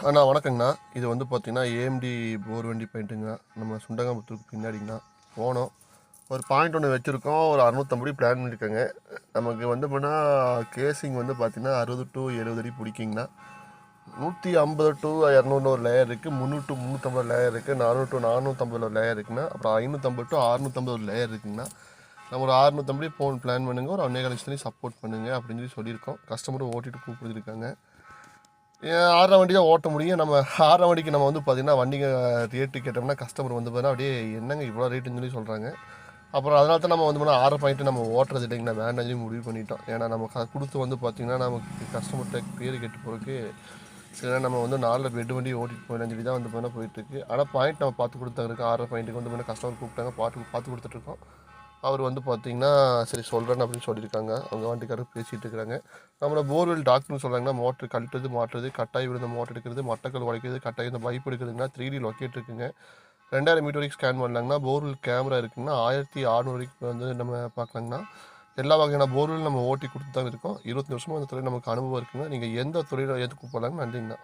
அண்ணா வணக்கங்கண்ணா. இது வந்து பார்த்தீங்கன்னா ஏஎம்டி போர் வண்டி பெயிண்ட்டுங்கண்ணா. நம்ம சுண்டகாம்புத்தூருக்கு பின்னாடிங்கண்ணா போனோம். ஒரு பாயிண்ட் ஒன்று வச்சுருக்கோம். ஒரு 650 பிளான் பண்ணியிருக்கேங்க. நமக்கு வந்து போனால் கேசிங் வந்து பார்த்தீங்கன்னா 60 டு 70 அடி பிடிக்குங்கண்ணா. 150 டு 200 ஒரு லேயர் இருக்குது, 300 டு 350 லேயர் இருக்குது, 400 டு 450 ஒரு லேயர் இருக்குண்ணா. அப்புறம் 550 டு 650 ஒரு லேயர் இருக்குங்கண்ணா. நம்ம ஒரு 650 போன் பிளான் பண்ணுங்க, ஒரு 1.25 லட்சத்துலேயும் சப்போர்ட் பண்ணுங்க அப்படின்னு சொல்லி சொல்லியிருக்கோம். கஸ்டமரும் ஓட்டிட்டு கூப்பிட்டுருக்காங்க. ஆடுற வண்டி தான் ஓட்ட முடியும். நம்ம ஆடுற வண்டிக்கு நம்ம வந்து பார்த்திங்கன்னா வண்டிங்க ரேட்டு கேட்டோம்னா கஸ்டமர் வந்து பார்த்தீங்கன்னா அப்படியே என்னங்க இவ்வளோ ரேட்டுன்னு சொல்லி சொல்கிறாங்க. அப்புறம் அதனால தான் நம்ம வந்து பார்த்தா 6 பாயிண்ட்டு நம்ம ஓட்டுறது இல்லைங்கண்ணா, வேண்டாம் சொல்லி முடிவு பண்ணிட்டோம். ஏன்னா நம்ம கொடுத்து வந்து பார்த்திங்கன்னா நமக்கு கஸ்டமர்கிட்ட பேர் கெட்டு போகிறதுக்கு சரி நம்ம வந்து 4 பெட் வண்டி ஓட்டிட்டு போயிடலாம் சொல்லி தான் வந்து பார்த்தீங்கன்னா போயிட்டுருக்கு. ஆனால் பாயிண்ட் நம்ம பார்த்து கொடுத்தாங்க. 6 பாயிண்ட்டுக்கு வந்து பார்த்தீங்கன்னா கஸ்டமர் கூப்பிட்டாங்க, பார்த்து கொடுத்துட்ருக்கோம். அவர் வந்து பார்த்தீங்கன்னா சரி சொல்கிறேன் அப்படின்னு சொல்லியிருக்காங்க. அவங்க வண்டிக்காரர் பேசிகிட்டு இருக்கிறாங்க. நம்மளோட போர்வெல் டாக்டர்னு சொல்கிறாங்கன்னா மோட்ரு கழட்டுறது மாட்டுறது, கட்டாயி விழுந்த மோட்டர் எடுக்கிறது, மட்டக்கல் உடைக்கிறது, கட்டாயி இந்த பைப் எடுக்கிறதுங்கன்னா 3D லொக்கேட் இருக்குங்க. 2000 மீட்டர் வரைக்கும் ஸ்கேன் பண்ணலாங்கன்னா போர்வெல் கேமரா இருக்குங்கன்னா 1600 வரைக்கும் வந்து நம்ம பார்க்கலாங்கன்னா எல்லா வகையான போர்வெல் நம்ம ஓட்டி கொடுத்து தான் இருக்கோம். 20 வருஷமாக அந்த துறையில் நமக்கு அனுபவம் இருக்குங்க. நீங்கள் எந்த துறையில் எதுக்கு போகலாங்க. நன்றிங்கண்ணா.